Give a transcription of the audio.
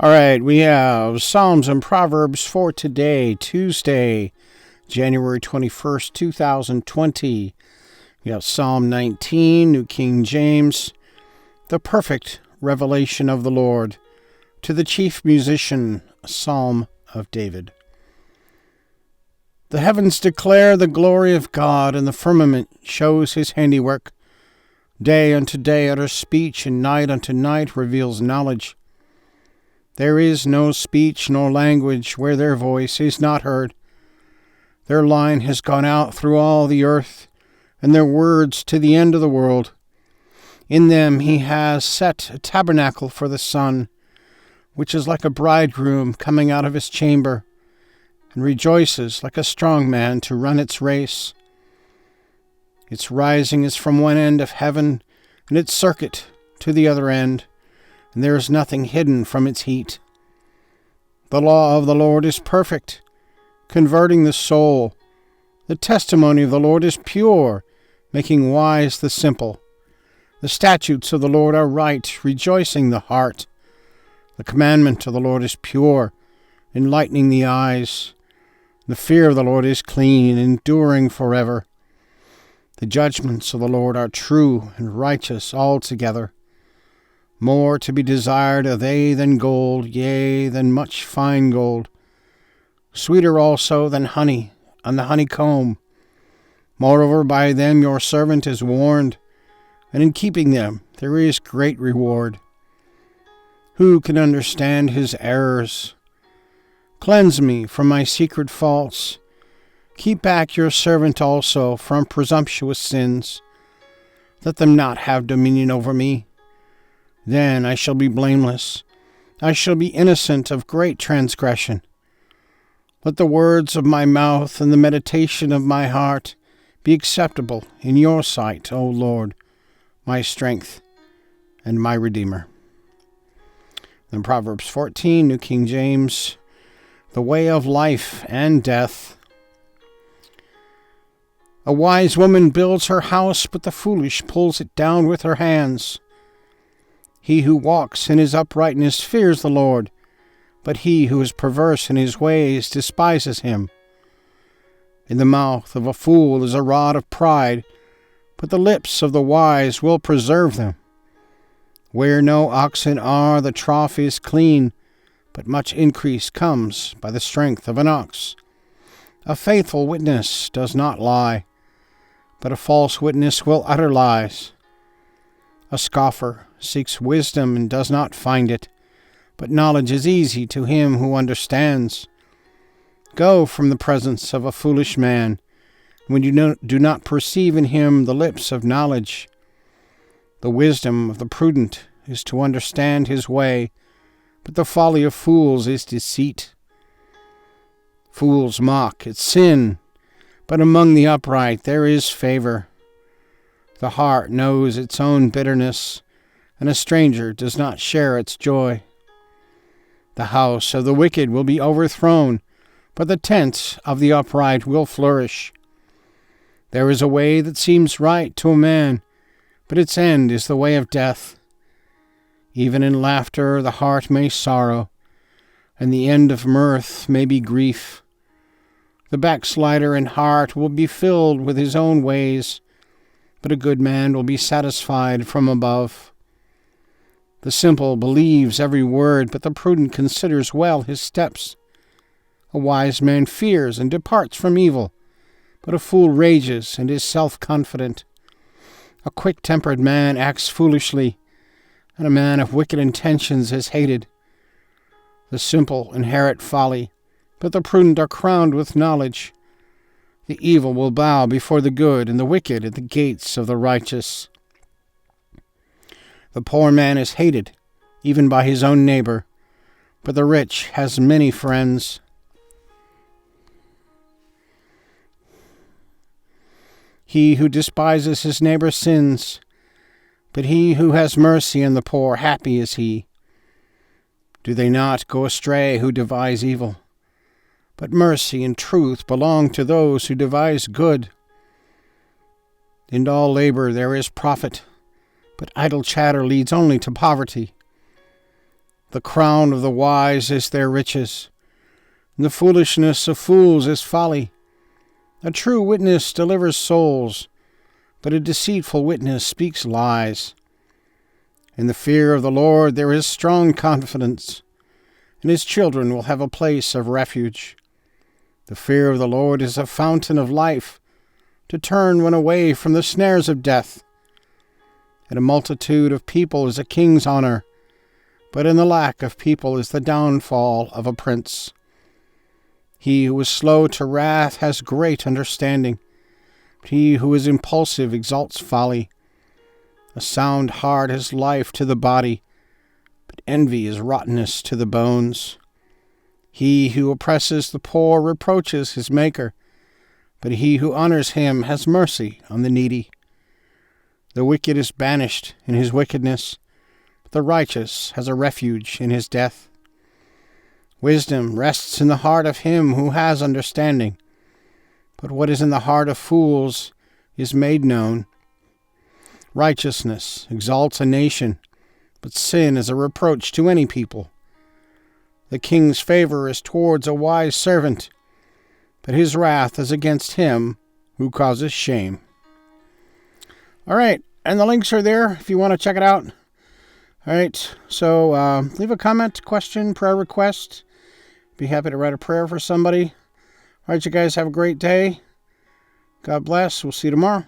All right, we have Psalms and Proverbs for today, Tuesday, January 21st, 2020. We have Psalm 19, New King James, the perfect revelation of the Lord, to the chief musician, a Psalm of David. The heavens declare the glory of God, and the firmament shows his handiwork. Day unto day utters speech, and night unto night reveals knowledge. There is no speech nor language where their voice is not heard. Their line has gone out through all the earth, and their words to the end of the world. In them he has set a tabernacle for the sun, which is like a bridegroom coming out of his chamber, and rejoices like a strong man to run its race. Its rising is from one end of heaven, and its circuit to the other end, and there is nothing hidden from its heat. The law of the Lord is perfect, converting the soul. The testimony of the Lord is pure, making wise the simple. The statutes of the Lord are right, rejoicing the heart. The commandment of the Lord is pure, enlightening the eyes. The fear of the Lord is clean, enduring forever. The judgments of the Lord are true and righteous altogether. More to be desired are they than gold, yea, than much fine gold. Sweeter also than honey and the honeycomb. Moreover, by them your servant is warned, and in keeping them there is great reward. Who can understand his errors? Cleanse me from my secret faults. Keep back your servant also from presumptuous sins. Let them not have dominion over me. Then I shall be blameless. I shall be innocent of great transgression. Let the words of my mouth and the meditation of my heart be acceptable in your sight, O Lord, my strength and my Redeemer. Then Proverbs 14, New King James, the way of life and death. A wise woman builds her house, but the foolish pulls it down with her hands. He who walks in his uprightness fears the Lord, but he who is perverse in his ways despises him. In the mouth of a fool is a rod of pride, but the lips of the wise will preserve them. Where no oxen are, the trough is clean, but much increase comes by the strength of an ox. A faithful witness does not lie, but a false witness will utter lies. A scoffer seeks wisdom and does not find it, but knowledge is easy to him who understands. Go from the presence of a foolish man, when you do not perceive in him the lips of knowledge. The wisdom of the prudent is to understand his way, but the folly of fools is deceit. Fools mock at sin, but among the upright there is favor. The heart knows its own bitterness, and a stranger does not share its joy. The house of the wicked will be overthrown, but the tent of the upright will flourish. There is a way that seems right to a man, but its end is the way of death. Even in laughter the heart may sorrow, and the end of mirth may be grief. The backslider in heart will be filled with his own ways, but a good man will be satisfied from above. The simple believes every word, but the prudent considers well his steps. A wise man fears and departs from evil, but a fool rages and is self-confident. A quick-tempered man acts foolishly, and a man of wicked intentions is hated. The simple inherit folly, but the prudent are crowned with knowledge. The evil will bow before the good, and the wicked at the gates of the righteous. The poor man is hated, even by his own neighbor, but the rich has many friends. He who despises his neighbor sins, but he who has mercy on the poor, happy is he. Do they not go astray who devise evil? But mercy and truth belong to those who devise good. In all labor there is profit, but idle chatter leads only to poverty. The crown of the wise is their riches, and the foolishness of fools is folly. A true witness delivers souls, but a deceitful witness speaks lies. In the fear of the Lord there is strong confidence, and his children will have a place of refuge. The fear of the Lord is a fountain of life, to turn one away from the snares of death. And a multitude of people is a king's honor, but in the lack of people is the downfall of a prince. He who is slow to wrath has great understanding, but he who is impulsive exalts folly. A sound heart is life to the body, but envy is rottenness to the bones. He who oppresses the poor reproaches his Maker, but he who honors him has mercy on the needy. The wicked is banished in his wickedness, but the righteous has a refuge in his death. Wisdom rests in the heart of him who has understanding, but what is in the heart of fools is made known. Righteousness exalts a nation, but sin is a reproach to any people. The king's favor is towards a wise servant, but his wrath is against him who causes shame. All right, and the links are there if you want to check it out. All right, so leave a comment, question, prayer request. Be happy to write a prayer for somebody. All right, you guys have a great day. God bless. We'll see you tomorrow.